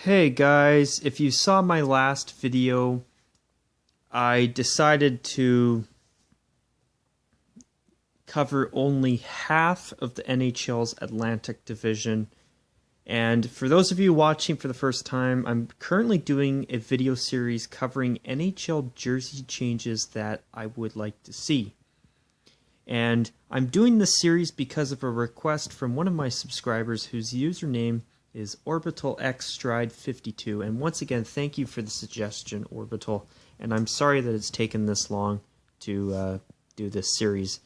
Hey guys, if you saw my last video, I decided to cover only half of the NHL's Atlantic Division. And for those of you watching for the first time, I'm currently doing a video series covering NHL jersey changes that I would like to see. And I'm doing this series because of a request from one of my subscribers whose username is OrbitalXStride52. And once again, thank you for the suggestion, Orbital. And I'm sorry that it's taken this long to do this series.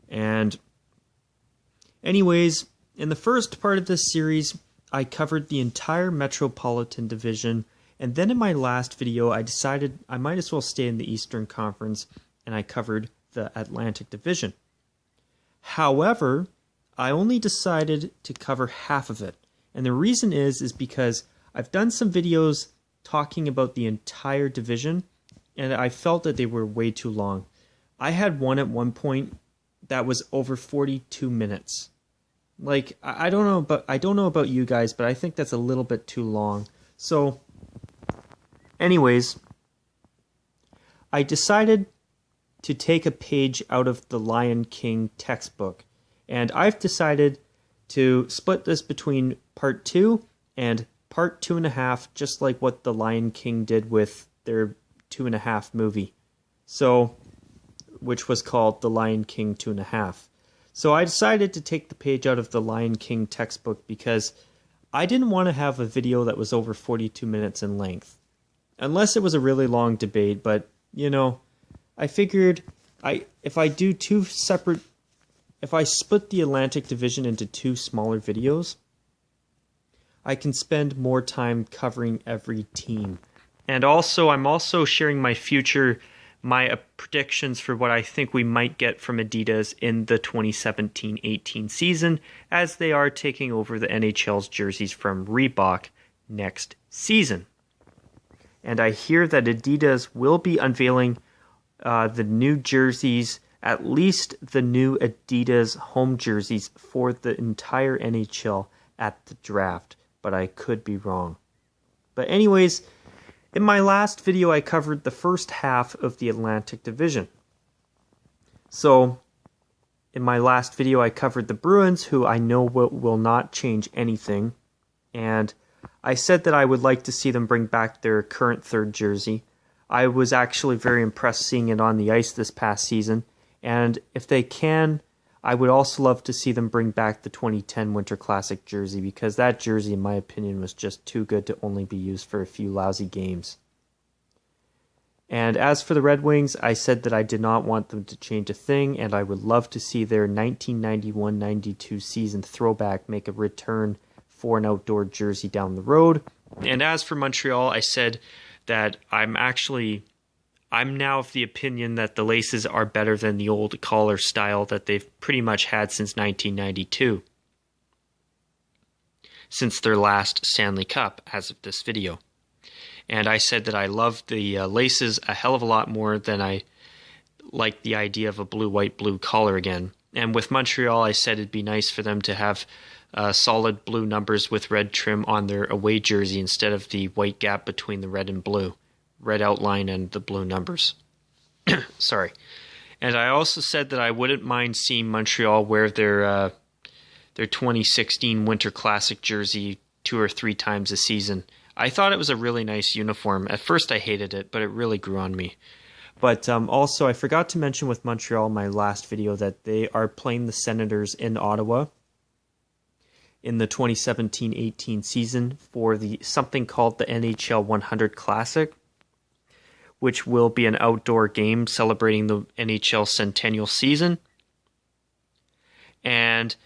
And anyways, in the first part of this series, I covered the entire Metropolitan Division. And then in my last video, I decided I might as well stay in the Eastern Conference, and I covered the Atlantic Division. However, I only decided to cover half of it. And the reason is because I've done some videos talking about the entire division, and I felt that they were way too long. I had one at one point that was over 42 minutes. Like, I don't know about you guys, but I think that's a little bit too long. So, anyways, I decided to take a page out of the Lion King textbook, and I've decided to split this between part 2 and part 2.5, just like what the Lion King did with their 2.5 movie. So, which was called The Lion King 2.5. So I decided to take the page out of the Lion King textbook because I didn't want to have a video that was over 42 minutes in length. Unless it was a really long debate, but, you know, I figured if I split the Atlantic Division into 2 smaller videos, I can spend more time covering every team. And also, I'm also sharing my predictions for what I think we might get from Adidas in the 2017-18 season, as they are taking over the NHL's jerseys from Reebok next season. And I hear that Adidas will be unveiling the new jerseys, at least the new Adidas home jerseys for the entire NHL at the draft, but I could be wrong. But anyways, in my last video I covered the first half of the Atlantic Division. So, in my last video I covered the Bruins, who I know will not change anything, and I said that I would like to see them bring back their current third jersey. I was actually very impressed seeing it on the ice this past season, and if they can, I would also love to see them bring back the 2010 Winter Classic jersey, because that jersey, in my opinion, was just too good to only be used for a few lousy games. And as for the Red Wings, I said that I did not want them to change a thing, and I would love to see their 1991-92 season throwback make a return for an outdoor jersey down the road. And as for Montreal, I said that I'm now of the opinion that the laces are better than the old collar style that they've pretty much had since 1992. Since their last Stanley Cup, as of this video. And I said that I love the laces a hell of a lot more than I like the idea of a blue-white-blue collar again. And with Montreal, I said it'd be nice for them to have solid blue numbers with red trim on their away jersey instead of the white gap between the red and blue. Red outline and the blue numbers. Sorry. And I also said that I wouldn't mind seeing Montreal wear their 2016 Winter Classic jersey 2 or 3 times a season. I thought it was a really nice uniform. At first I hated it, but it really grew on me. But also I forgot to mention with Montreal in my last video that they are playing the Senators in Ottawa in the 2017-18 season for something called the NHL 100 Classic, which will be an outdoor game celebrating the NHL centennial season. And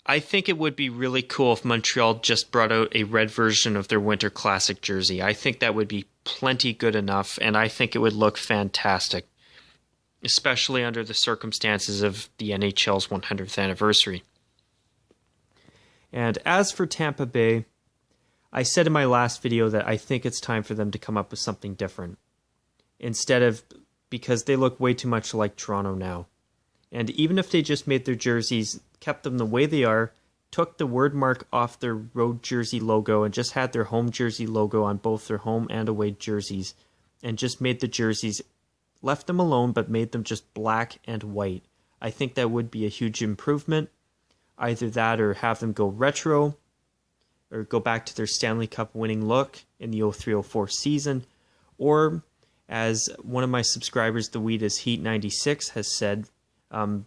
I think it would be really cool if Montreal just brought out a red version of their Winter Classic jersey. I think that would be plenty good enough, and I think it would look fantastic, especially under the circumstances of the NHL's 100th anniversary. And as for Tampa Bay, I said in my last video that I think it's time for them to come up with something different, because they look way too much like Toronto now. And even if they just made their jerseys, kept them the way they are, took the word mark off their road jersey logo and just had their home jersey logo on both their home and away jerseys, and just made the jerseys, left them alone, but made them just black and white. I think that would be a huge improvement. Either that or have them go retro, or go back to their Stanley Cup winning look in the 03-04 season, or as one of my subscribers, the Weedus Heat 96, has said,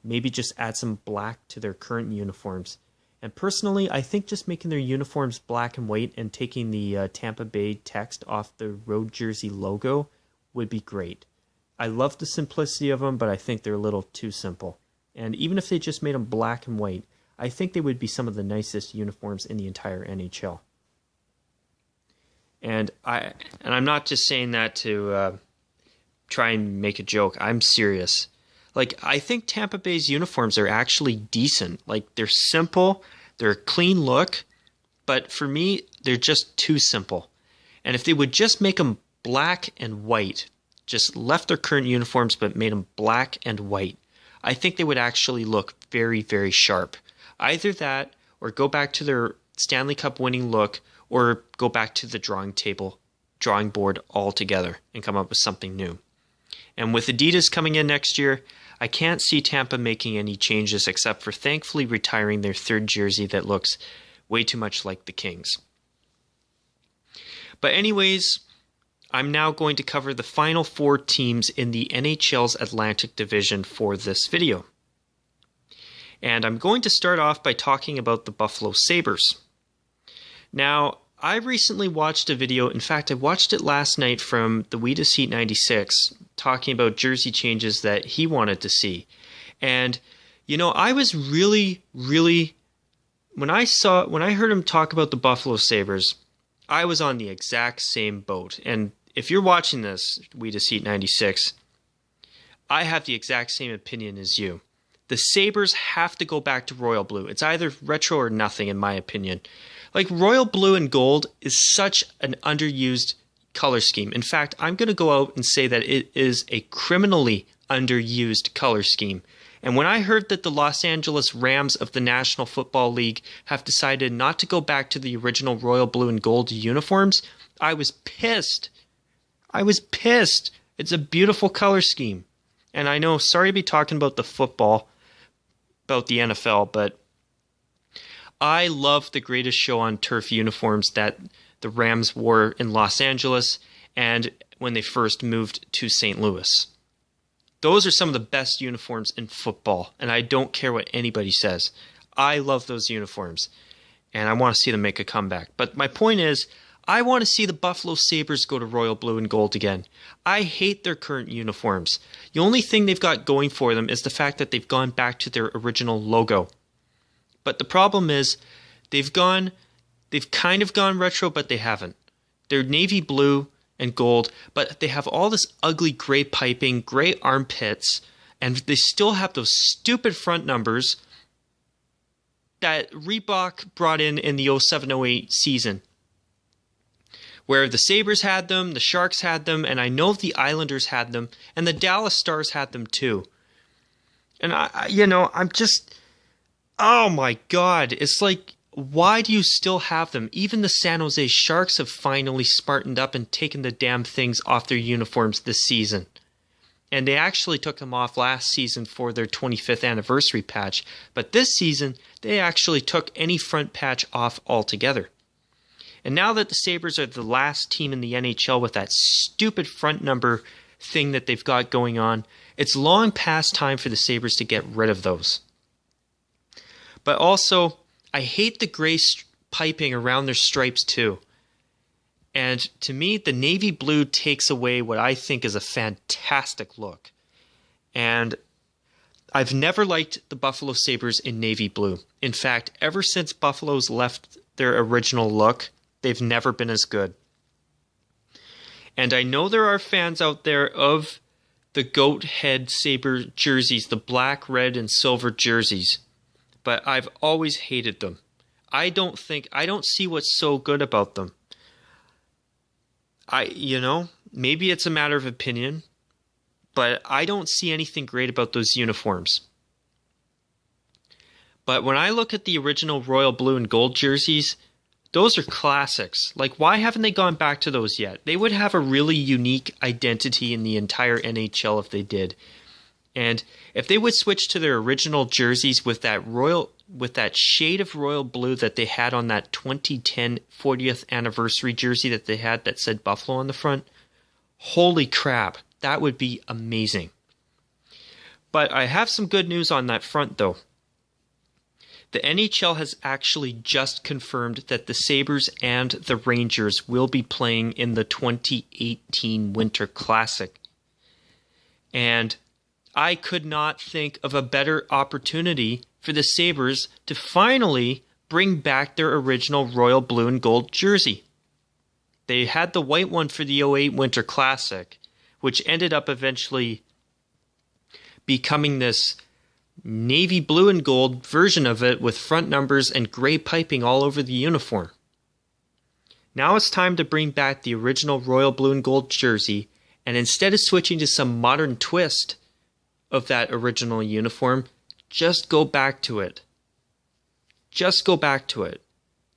maybe just add some black to their current uniforms. And personally, I think just making their uniforms black and white and taking the Tampa Bay text off the road jersey logo would be great. I love the simplicity of them, but I think they're a little too simple. And even if they just made them black and white, I think they would be some of the nicest uniforms in the entire NHL. And I'm not just saying that to try and make a joke. I'm serious. Like, I think Tampa Bay's uniforms are actually decent. Like, they're simple, they're a clean look, but for me, they're just too simple. And if they would just make them black and white, just left their current uniforms but made them black and white, I think they would actually look very, very sharp. Either that, or go back to their Stanley Cup winning look, or go back to the drawing board altogether and come up with something new. And with Adidas coming in next year, I can't see Tampa making any changes except for thankfully retiring their third jersey that looks way too much like the Kings. But anyways, I'm now going to cover the final 4 teams in the NHL's Atlantic Division for this video. And I'm going to start off by talking about the Buffalo Sabres. Now, I recently watched a video, in fact, I watched it last night from the Weedus Heat 96, talking about jersey changes that he wanted to see. And, you know, I was really, when I heard him talk about the Buffalo Sabres, I was on the exact same boat. And if you're watching this, Weedus Heat 96, I have the exact same opinion as you. The Sabres have to go back to royal blue. It's either retro or nothing, in my opinion. Like, royal blue and gold is such an underused color scheme. In fact, I'm going to go out and say that it is a criminally underused color scheme. And when I heard that the Los Angeles Rams of the National Football League have decided not to go back to the original royal blue and gold uniforms, I was pissed. It's a beautiful color scheme. And I know, sorry to be talking about the football, about the NFL, but I love the greatest show on turf uniforms that the Rams wore in Los Angeles and when they first moved to St. Louis. Those are some of the best uniforms in football, and I don't care what anybody says. I love those uniforms, and I want to see them make a comeback. But my point is, I want to see the Buffalo Sabres go to royal blue and gold again. I hate their current uniforms. The only thing they've got going for them is the fact that they've gone back to their original logo. But the problem is, they've kind of gone retro, but they haven't. They're navy blue and gold, but they have all this ugly gray piping, gray armpits, and they still have those stupid front numbers that Reebok brought in the 07-08 season, where the Sabres had them, the Sharks had them, and I know the Islanders had them, and the Dallas Stars had them too. And I'm just, oh my God, it's like, why do you still have them? Even the San Jose Sharks have finally smartened up and taken the damn things off their uniforms this season. And they actually took them off last season for their 25th anniversary patch, but this season, they actually took any front patch off altogether. And now that the Sabres are the last team in the NHL with that stupid front number thing that they've got going on, it's long past time for the Sabres to get rid of those. But also, I hate the gray piping around their stripes too. And to me, the navy blue takes away what I think is a fantastic look. And I've never liked the Buffalo Sabres in navy blue. In fact, ever since Buffalo's left their original look, they've never been as good. And I know there are fans out there of the goat head Sabre jerseys, the black, red, and silver jerseys, but I've always hated them. I don't see what's so good about them. Maybe it's a matter of opinion, but I don't see anything great about those uniforms. But when I look at the original royal blue and gold jerseys, those are classics. Like, why haven't they gone back to those yet? They would have a really unique identity in the entire NHL if they did. And if they would switch to their original jerseys with that shade of royal blue that they had on that 2010 40th anniversary jersey that they had that said Buffalo on the front, holy crap, that would be amazing. But I have some good news on that front, though. The NHL has actually just confirmed that the Sabres and the Rangers will be playing in the 2018 Winter Classic. And I could not think of a better opportunity for the Sabres to finally bring back their original royal blue and gold jersey. They had the white one for the 2008 Winter Classic, which ended up eventually becoming this navy blue and gold version of it with front numbers and gray piping all over the uniform. Now it's time to bring back the original royal blue and gold jersey, and instead of switching to some modern twist of that original uniform, just go back to it. Just go back to it.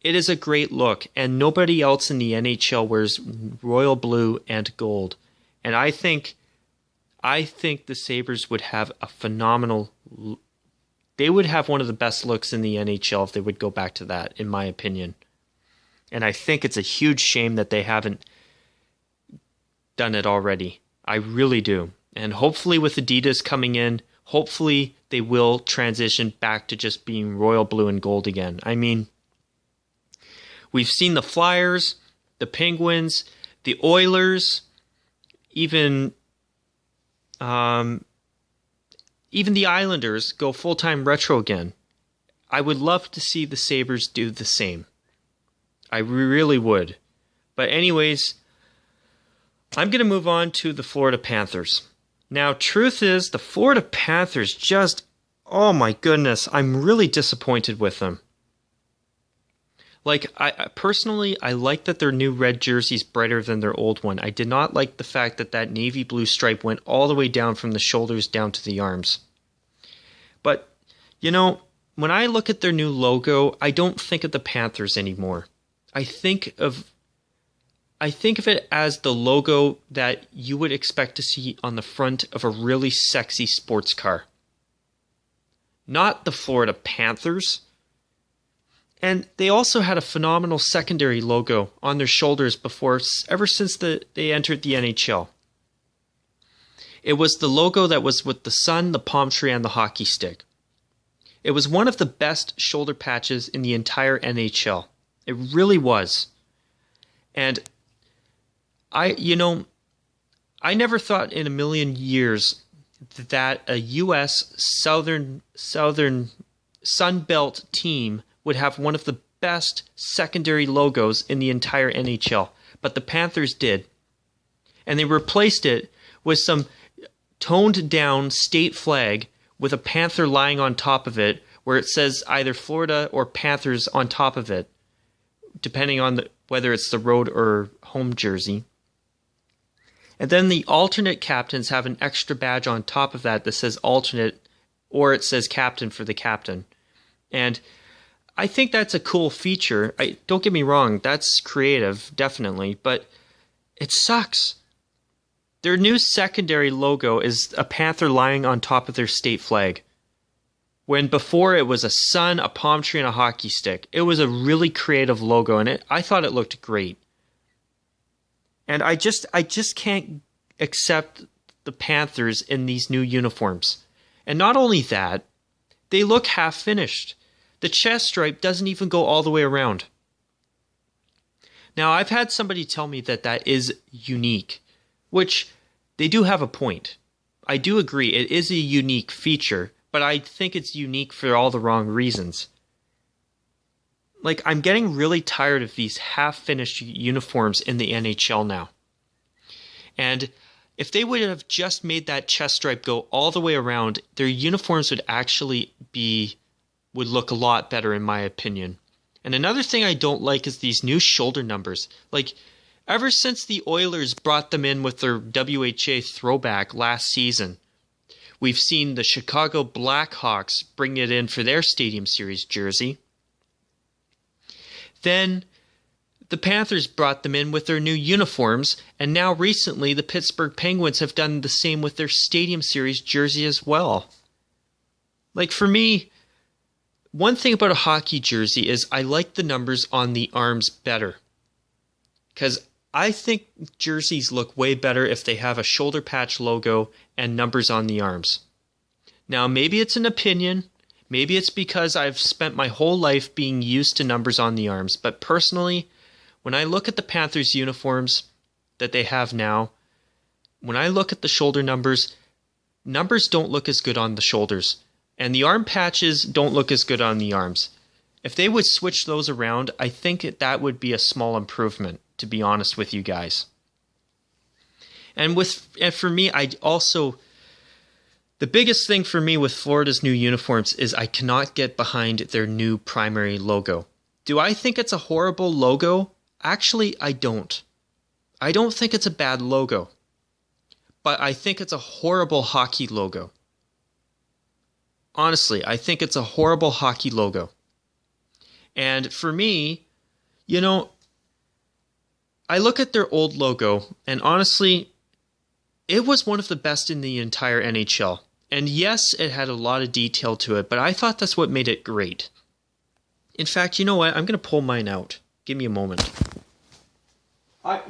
It is a great look, and nobody else in the NHL wears royal blue and gold. And I think the Sabres would have a phenomenal... They would have one of the best looks in the NHL if they would go back to that, in my opinion. And I think it's a huge shame that they haven't done it already. I really do. And hopefully with Adidas coming in, hopefully they will transition back to just being royal blue and gold again. I mean, we've seen the Flyers, the Penguins, the Oilers, even the Islanders go full-time retro again. I would love to see the Sabres do the same. I really would. But anyways, I'm going to move on to the Florida Panthers. Now, truth is, the Florida Panthers just, oh my goodness, I'm really disappointed with them. Like, I personally, I like that their new red jersey's brighter than their old one. I did not like the fact that that navy blue stripe went all the way down from the shoulders down to the arms. But, you know, when I look at their new logo, I don't think of the Panthers anymore. I think of it as the logo that you would expect to see on the front of a really sexy sports car. Not the Florida Panthers. And they also had a phenomenal secondary logo on their shoulders ever since they entered the NHL. It was the logo that was with the sun, the palm tree, and the hockey stick. It was one of the best shoulder patches in the entire NHL. It really was. And I never thought in a million years that a U.S. Southern Sun Belt team would have one of the best secondary logos in the entire NHL. But the Panthers did. And they replaced it with some toned down state flag with a panther lying on top of it, where it says either Florida or Panthers on top of it, depending on whether it's the road or home jersey. And then the alternate captains have an extra badge on top of that says alternate, or it says captain for the captain. And I think that's a cool feature. Don't get me wrong, that's creative, definitely, but it sucks. Their new secondary logo is a panther lying on top of their state flag, when before it was a sun, a palm tree, and a hockey stick. It was a really creative logo, and I thought it looked great. And I just can't accept the Panthers in these new uniforms. And not only that, they look half finished. The chest stripe doesn't even go all the way around. Now, I've had somebody tell me that is unique, which they do have a point. I do agree, it is a unique feature, but I think it's unique for all the wrong reasons. Like, I'm getting really tired of these half-finished uniforms in the NHL now. And if they would have just made that chest stripe go all the way around, their uniforms would actually would look a lot better, in my opinion. And another thing I don't like is these new shoulder numbers. Like, ever since the Oilers brought them in with their WHA throwback last season, We've seen the Chicago Blackhawks bring it in for their Stadium Series jersey. Then the Panthers brought them in with their new uniforms, and now recently the Pittsburgh Penguins have done the same with their Stadium Series jersey as well. Like, for me, one thing about a hockey jersey is I like the numbers on the arms better. Because I think jerseys look way better if they have a shoulder patch logo and numbers on the arms. Now, maybe it's an opinion. Maybe it's because I've spent my whole life being used to numbers on the arms. But personally, when I look at the Panthers uniforms that they have now, when I look at the shoulder numbers don't look as good on the shoulders. And the arm patches don't look as good on the arms. If they would switch those around, I think that would be a small improvement, to be honest with you guys. And for me, the biggest thing for me with Florida's new uniforms is I cannot get behind their new primary logo. Do I think it's a horrible logo? Actually, I don't. I don't think it's a bad logo. But I think it's a horrible hockey logo. Honestly, I think it's a horrible hockey logo. And for me, I look at their old logo, and honestly, it was one of the best in the entire NHL. And yes, it had a lot of detail to it, but I thought that's what made it great. In fact, you know what? I'm going to pull mine out. Give me a moment.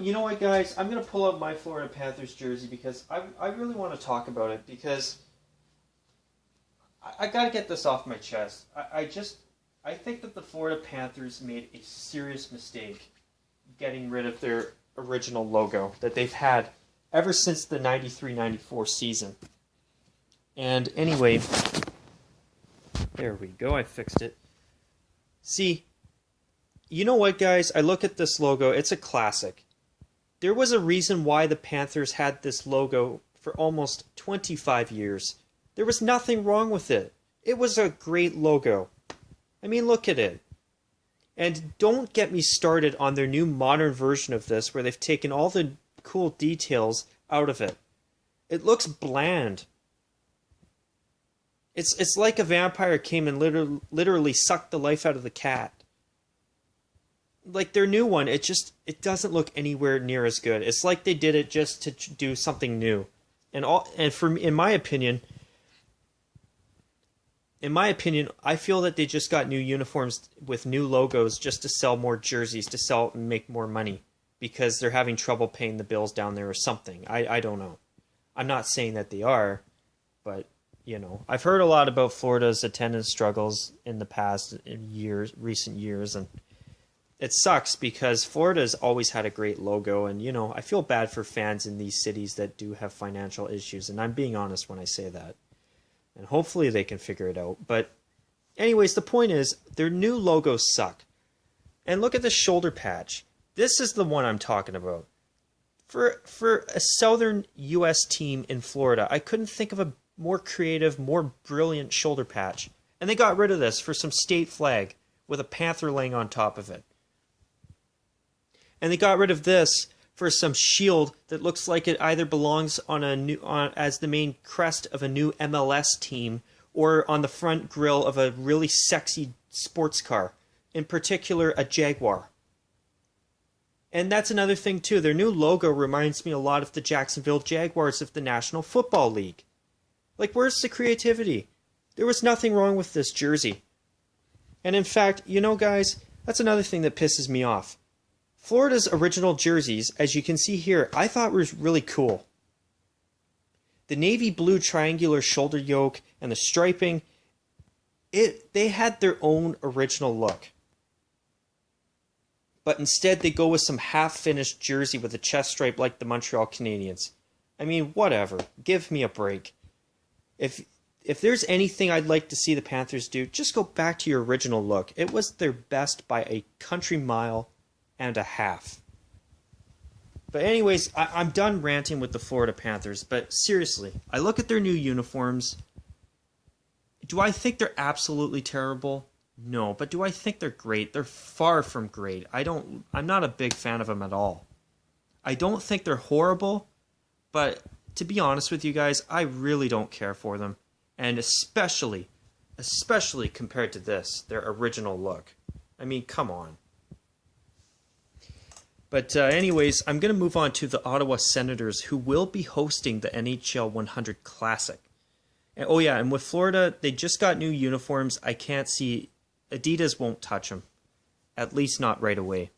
You know what, guys? I'm going to pull out my Florida Panthers jersey because I really want to talk about it because I got to get this off my chest. I think that the Florida Panthers made a serious mistake getting rid of their original logo that they've had ever since the 93-94 season. And anyway, there we go. I fixed it. See, you know what, guys? I look at this logo. It's a classic. There was a reason why the Panthers had this logo for almost 25 years. There was nothing wrong with it. It was a great logo. I mean, look at it. And don't get me started on their new modern version of this where they've taken all the cool details out of it. It looks bland. It's like a vampire came and literally sucked the life out of the cat. Like their new one, it doesn't look anywhere near as good. It's like they did it just to do something new. And for me, in my opinion, I feel that they just got new uniforms with new logos just to sell more jerseys, to sell and make more money because they're having trouble paying the bills down there or something. I don't know. I'm not saying that they are, but I've heard a lot about Florida's attendance struggles in the past recent years, and it sucks because Florida's always had a great logo, and I feel bad for fans in these cities that do have financial issues, and I'm being honest when I say that. And hopefully they can figure it out. But anyways, the point is, their new logos suck. And look at the shoulder patch. This is the one I'm talking about. For a southern U.S. team in Florida, I couldn't think of a more creative, more brilliant shoulder patch. And they got rid of this for some state flag with a panther laying on top of it. And they got rid of this for some shield that looks like it either belongs as the main crest of a new MLS team or on the front grille of a really sexy sports car, in particular a Jaguar. And that's another thing too. Their new logo reminds me a lot of the Jacksonville Jaguars of the National Football League. Like, where's the creativity? There was nothing wrong with this jersey. And in fact, guys, that's another thing that pisses me off. Florida's original jerseys, as you can see here, I thought were really cool. The navy blue triangular shoulder yoke and the striping, they had their own original look. But instead they go with some half-finished jersey with a chest stripe like the Montreal Canadiens. I mean, whatever. Give me a break. If there's anything I'd like to see the Panthers do, just go back to your original look. It was their best by a country mile and a half. But anyways, I'm done ranting with the Florida Panthers, but seriously, I look at their new uniforms. Do I think they're absolutely terrible? No, but do I think they're great? They're far from great. I'm not a big fan of them at all. I don't think they're horrible, but to be honest with you guys, I really don't care for them. And especially compared to this, their original look. I mean, come on. But anyways, I'm going to move on to the Ottawa Senators, who will be hosting the NHL 100 Classic. And, oh yeah, and with Florida, they just got new uniforms. I can't see... Adidas won't touch them. At least not right away.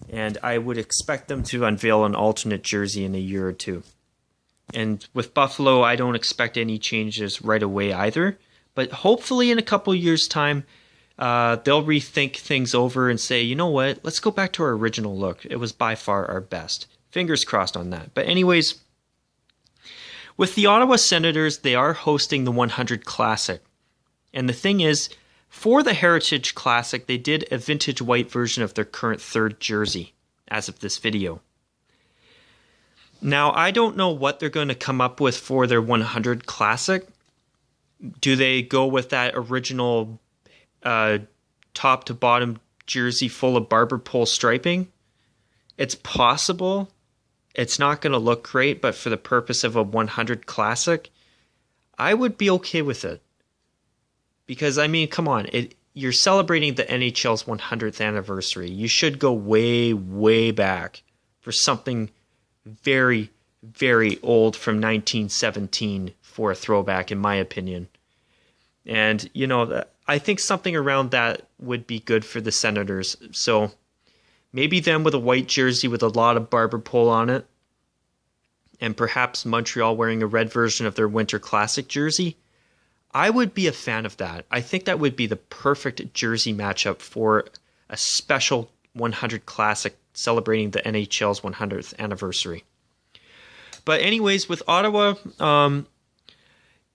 And I would expect them to unveil an alternate jersey in a year or two. And with Buffalo, I don't expect any changes right away either. But hopefully in a couple years' time, they'll rethink things over and say, you know what, let's go back to our original look. It was by far our best. Fingers crossed on that. But anyways, with the Ottawa Senators, they are hosting the 100 Classic. And the thing is, for the Heritage Classic, they did a vintage white version of their current third jersey as of this video. Now, I don't know what they're going to come up with for their 100 Classic. Do they go with that original top to bottom jersey full of barber pole striping? It's possible. It's not going to look great, but for the purpose of a 100 Classic, I would be okay with it. Because, I mean, come on, you're celebrating the NHL's 100th anniversary. You should go way, way back for something very, very old from 1917 for a throwback, in my opinion. And, you know, I think something around that would be good for the Senators. So maybe them with a white jersey with a lot of barber pole on it. And perhaps Montreal wearing a red version of their Winter Classic jersey. I would be a fan of that. I think that would be the perfect jersey matchup for a special 100 Classic celebrating the NHL's 100th anniversary. But anyways, with Ottawa,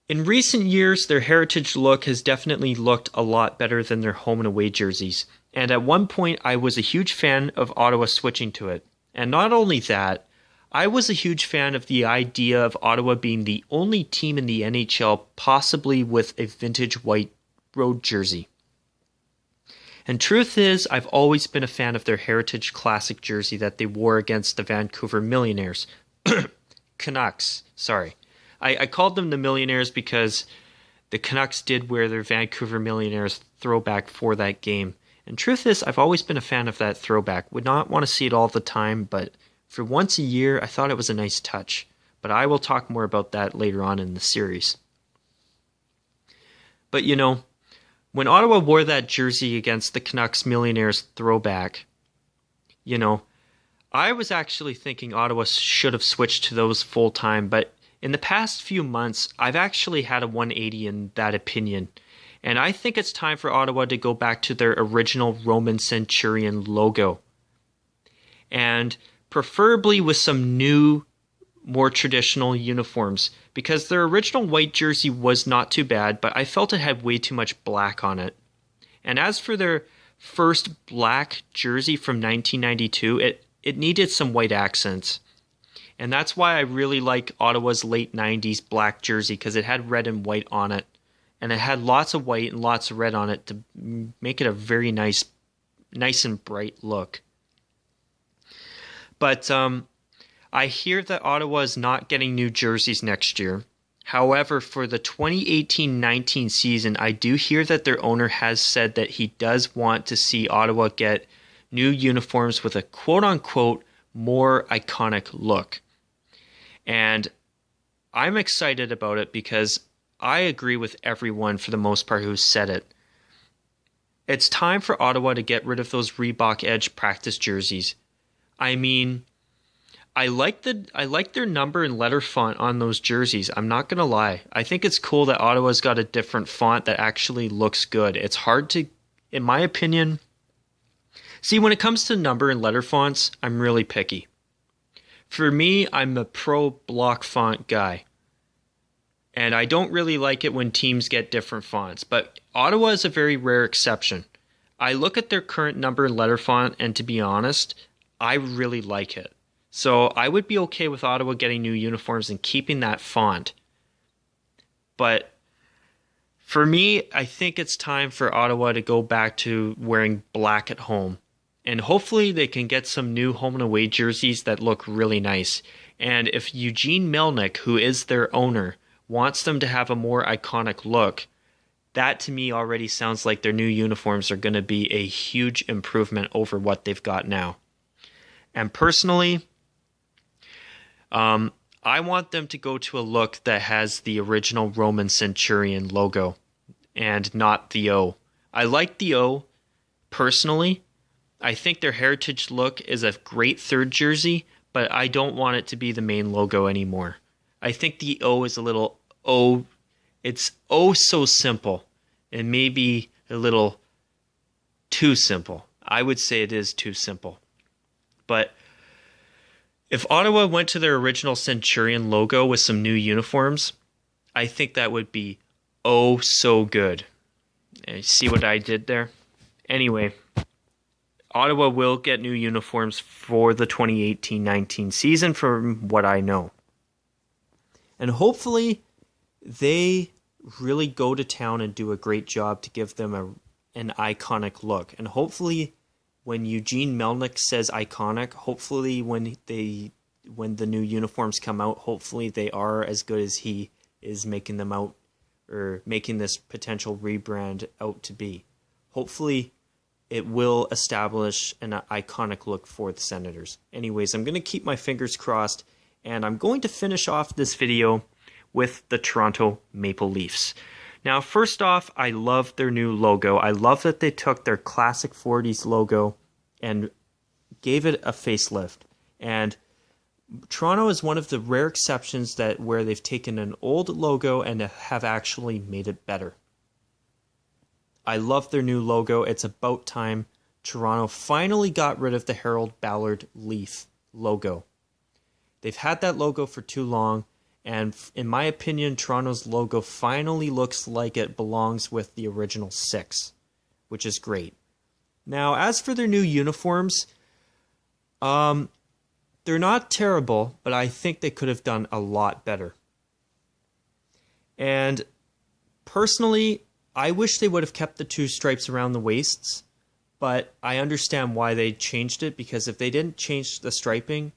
in recent years, their heritage look has definitely looked a lot better than their home and away jerseys. And at one point, I was a huge fan of Ottawa switching to it. And not only that, I was a huge fan of the idea of Ottawa being the only team in the NHL possibly with a vintage white road jersey. And truth is, I've always been a fan of their Heritage Classic jersey that they wore against the Vancouver Millionaires. Canucks, sorry. I called them the Millionaires because the Canucks did wear their Vancouver Millionaires throwback for that game. And truth is, I've always been a fan of that throwback. Would not want to see it all the time, but for once a year, I thought it was a nice touch. But I will talk more about that later on in the series. But you know, when Ottawa wore that jersey against the Canucks Millionaires throwback, you know, I was actually thinking Ottawa should have switched to those full time, but in the past few months, I've actually had a 180 in that opinion. And I think it's time for Ottawa to go back to their original Roman Centurion logo. And preferably with some new, more traditional uniforms, because their original white jersey was not too bad, but I felt it had way too much black on it. And as for their first black jersey from 1992, it needed some white accents. And that's why I really like Ottawa's late 90s black jersey, because it had red and white on it. And it had lots of white and lots of red on it to make it a very nice and bright look. But I hear that Ottawa is not getting new jerseys next year. However, for the 2018-19 season, I do hear that their owner has said that he does want to see Ottawa get new uniforms with a quote-unquote more iconic look. And I'm excited about it because I agree with everyone for the most part who said it. It's time for Ottawa to get rid of those Reebok Edge practice jerseys. I mean, I like their number and letter font on those jerseys. I'm not going to lie. I think it's cool that Ottawa's got a different font that actually looks good. It's hard to, in my opinion, see, when it comes to number and letter fonts, I'm really picky. For me, I'm a pro block font guy. And I don't really like it when teams get different fonts. But Ottawa is a very rare exception. I look at their current number and letter font, and to be honest, I really like it. So I would be okay with Ottawa getting new uniforms and keeping that font. But for me, I think it's time for Ottawa to go back to wearing black at home. And hopefully they can get some new home and away jerseys that look really nice. And if Eugene Melnyk, who is their owner, wants them to have a more iconic look, that to me already sounds like their new uniforms are going to be a huge improvement over what they've got now. And personally, I want them to go to a look that has the original Roman Centurion logo and not the O. I like the O personally. I think their heritage look is a great third jersey, but I don't want it to be the main logo anymore. I think the O is a little it's so simple and maybe a little too simple. I would say it is too simple. But if Ottawa went to their original Centurion logo with some new uniforms, I think that would be so good. See what I did there? Anyway, Ottawa will get new uniforms for the 2018-19 season from what I know. And hopefully they really go to town and do a great job to give them an iconic look. And hopefully when Eugene Melnyk says iconic, hopefully when the new uniforms come out, hopefully they are as good as he is making them out, or making this potential rebrand out to be. Hopefully it will establish an iconic look for the Senators. Anyways, I'm going to keep my fingers crossed, and I'm going to finish off this video with the Toronto Maple Leafs. Now, first off, I love their new logo. I love that they took their classic 40s logo and gave it a facelift. And Toronto is one of the rare exceptions where they've taken an old logo and have actually made it better. I love their new logo. It's about time Toronto finally got rid of the Harold Ballard Leaf logo. They've had that logo for too long. And in my opinion, Toronto's logo finally looks like it belongs with the original 6, which is great. Now, as for their new uniforms, they're not terrible, but I think they could have done a lot better. And personally, I wish they would have kept the 2 stripes around the waists, but I understand why they changed it, because if they didn't change the striping,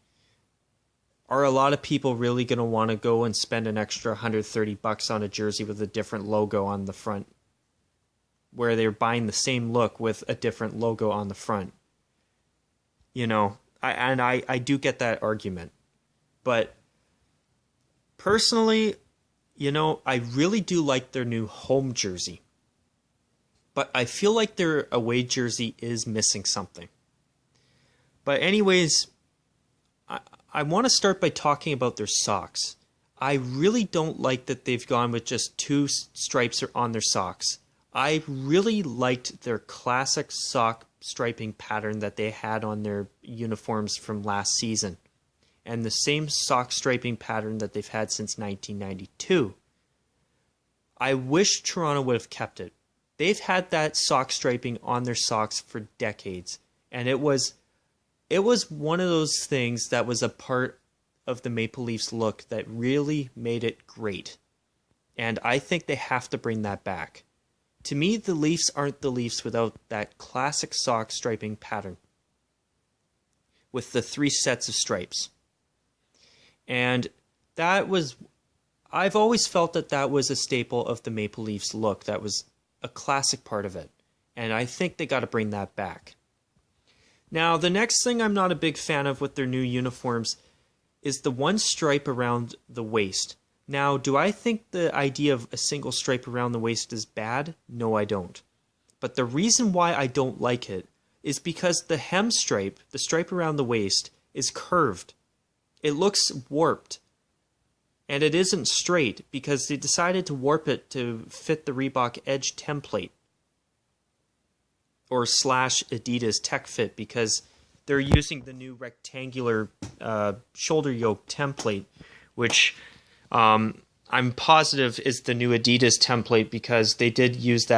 are a lot of people really going to want to go and spend an extra $130 on a jersey with a different logo on the front, where they're buying the same look with a different logo on the front? You know, I do get that argument. But personally, you know, I really do like their new home jersey. But I feel like their away jersey is missing something. But anyways, I want to start by talking about their socks. I really don't like that they've gone with just 2 stripes on their socks. I really liked their classic sock striping pattern that they had on their uniforms from last season, and the same sock striping pattern that they've had since 1992. I wish Toronto would have kept it. They've had that sock striping on their socks for decades, and it was one of those things that was a part of the Maple Leafs look that really made it great. And I think they have to bring that back. To me, the Leafs aren't the Leafs without that classic sock striping pattern with the 3 sets of stripes. And I've always felt that was a staple of the Maple Leafs look. That was a classic part of it. And I think they got to bring that back. Now, the next thing I'm not a big fan of with their new uniforms is the 1 stripe around the waist. Now, do I think the idea of a single stripe around the waist is bad? No, I don't. But the reason why I don't like it is because the hem stripe, the stripe around the waist, is curved. It looks warped. And it isn't straight because they decided to warp it to fit the Reebok Edge template. Or / Adidas Tech Fit, because they're using the new rectangular shoulder yoke template, which I'm positive is the new Adidas template, because they did use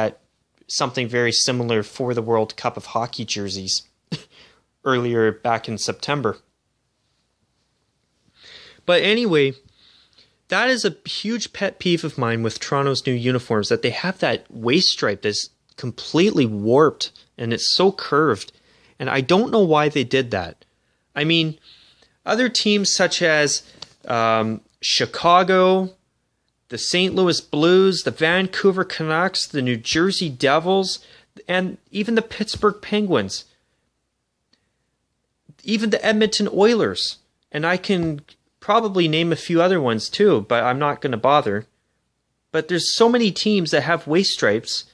something very similar for the World Cup of Hockey jerseys earlier back in September. But anyway, that is a huge pet peeve of mine with Toronto's new uniforms, that they have that waist stripe that's completely warped and it's so curved. And I don't know why they did that. I mean, other teams such as Chicago, the St. Louis Blues, the Vancouver Canucks, the New Jersey Devils, and even the Pittsburgh Penguins, even the Edmonton Oilers, and I can probably name a few other ones too, but I'm not going to bother. But there's so many teams that have waist stripes,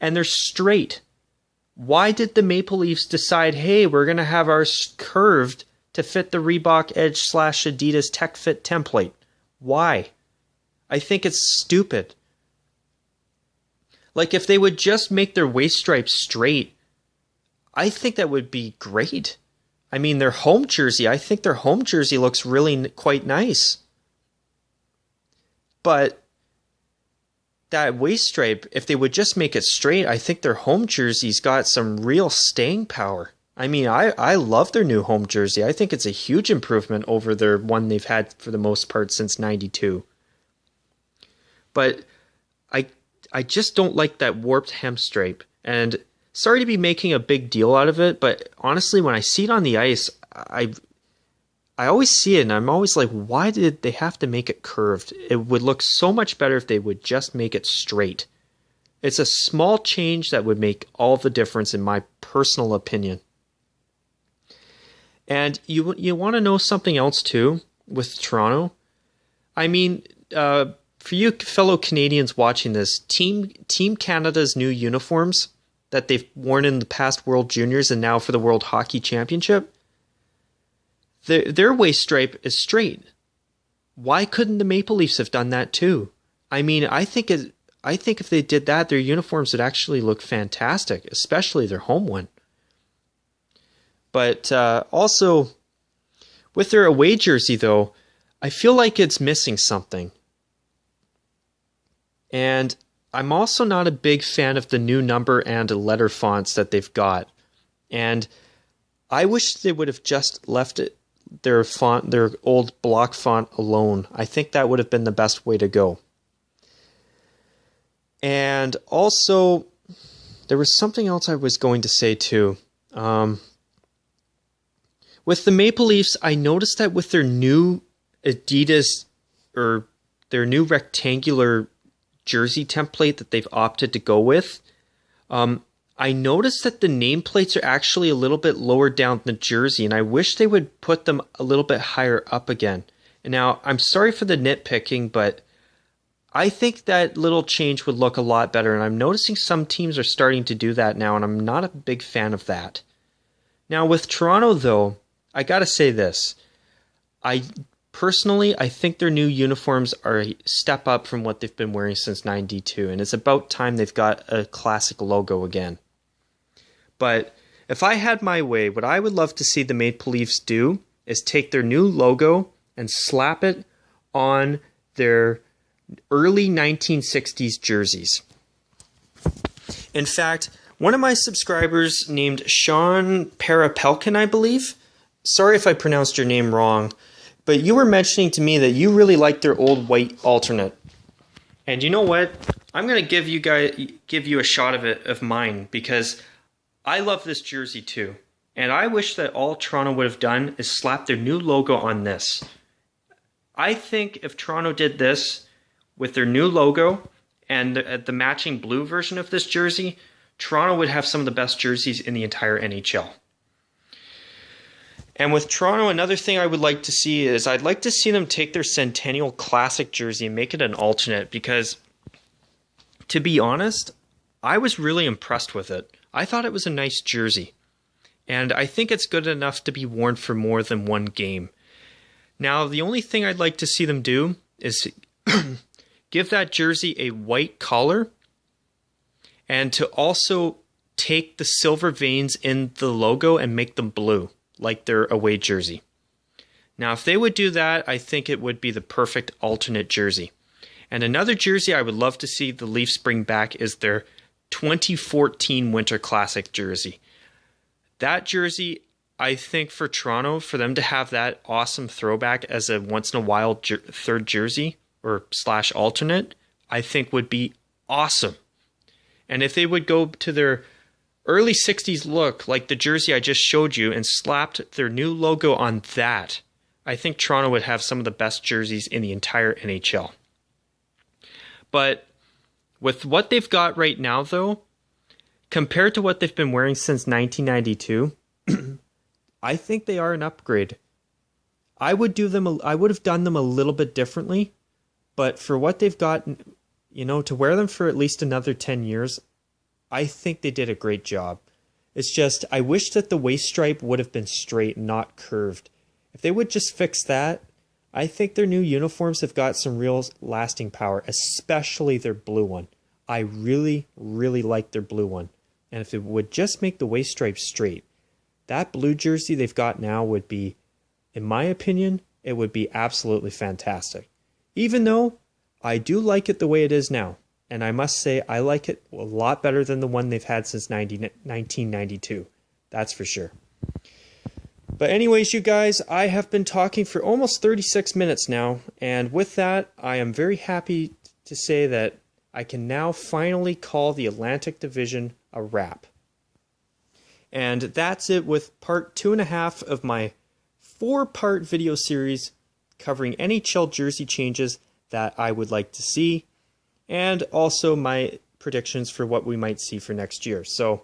and they're straight. Why did the Maple Leafs decide, hey, we're going to have ours curved to fit the Reebok Edge / Adidas Tech Fit template? Why? I think it's stupid. Like, if they would just make their waist stripes straight, I think that would be great. I mean, their home jersey, I think their home jersey looks really quite nice. But that waist stripe, if they would just make it straight, I think their home jersey's got some real staying power. I mean, I love their new home jersey. I think it's a huge improvement over their one they've had for the most part since '92. But I just don't like that warped hem stripe. And sorry to be making a big deal out of it, but honestly, when I see it on the ice, I always see it and I'm always like, why did they have to make it curved? It would look so much better if they would just make it straight. It's a small change that would make all the difference in my personal opinion. And you want to know something else too with Toronto? I mean, for you fellow Canadians watching this, Team Canada's new uniforms that they've worn in the past World Juniors and now for the World Hockey Championship, their waist stripe is straight. Why couldn't the Maple Leafs have done that too? I mean, I think if they did that, their uniforms would actually look fantastic, especially their home one. But also, with their away jersey though, I feel like it's missing something. And I'm also not a big fan of the new number and letter fonts that they've got. And I wish they would have just left it, their old block font alone. I think that would have been the best way to go. And also, there was something else I was going to say too. With the Maple Leafs, I noticed that with their new Adidas, or their new rectangular jersey template that they've opted to go with, I noticed that the nameplates are actually a little bit lower down the jersey, and I wish they would put them a little bit higher up again. And now, I'm sorry for the nitpicking, but I think that little change would look a lot better, and I'm noticing some teams are starting to do that now, and I'm not a big fan of that. Now, with Toronto, though, I gotta say this. Personally, I think their new uniforms are a step up from what they've been wearing since '92, and it's about time they've got a classic logo again. But if I had my way, what I would love to see the Maple Leafs do is take their new logo and slap it on their early 1960s jerseys. In fact, one of my subscribers named Sean Parapelkin, I believe, sorry if I pronounced your name wrong, but you were mentioning to me that you really like their old white alternate. And you know what? I'm going to give you a shot of mine, because I love this jersey too. And I wish that all Toronto would have done is slap their new logo on this. I think if Toronto did this with their new logo and the matching blue version of this jersey, Toronto would have some of the best jerseys in the entire NHL. And with Toronto, another thing I would like to see is I'd like to see them take their Centennial Classic jersey and make it an alternate, because, to be honest, I was really impressed with it. I thought it was a nice jersey, and I think it's good enough to be worn for more than one game. Now, the only thing I'd like to see them do is give that jersey a white collar, and to also take the silver veins in the logo and make them blue, like their away jersey. Now, if they would do that, I think it would be the perfect alternate jersey. And another jersey I would love to see the Leafs bring back is their 2014 Winter Classic jersey. That jersey, I think for Toronto, for them to have that awesome throwback as a once-in-a-while third jersey or / alternate, I think would be awesome. And if they would go to their early 60s look like the jersey I just showed you and slapped their new logo on that, I think Toronto would have some of the best jerseys in the entire NHL. But with what they've got right now, though, compared to what they've been wearing since 1992, I think they are an upgrade. I would have done them a little bit differently, but for what they've got, to wear them for at least another 10 years, I think they did a great job. It's just, I wish that the waist stripe would have been straight, not curved. If they would just fix that, I think their new uniforms have got some real lasting power, especially their blue one. I really, really like their blue one. And if it would just make the waist stripe straight, that blue jersey they've got now would be, in my opinion, it would be absolutely fantastic. Even though I do like it the way it is now. And I must say, I like it a lot better than the one they've had since 1992. That's for sure. But anyways, you guys, I have been talking for almost 36 minutes now. And with that, I am very happy to say that I can now finally call the Atlantic Division a wrap. And that's it with part 2.5 of my 4-part video series covering NHL jersey changes that I would like to see, and also my predictions for what we might see for next year. So,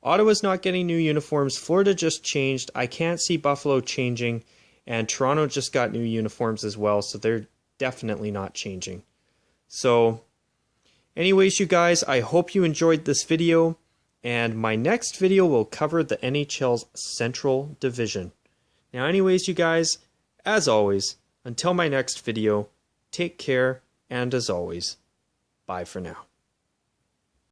Ottawa's not getting new uniforms, Florida just changed, I can't see Buffalo changing, and Toronto just got new uniforms as well, so they're definitely not changing. So, anyways, you guys, I hope you enjoyed this video, and my next video will cover the NHL's Central Division. Now, anyways, you guys, as always, until my next video, take care, and as always, bye for now.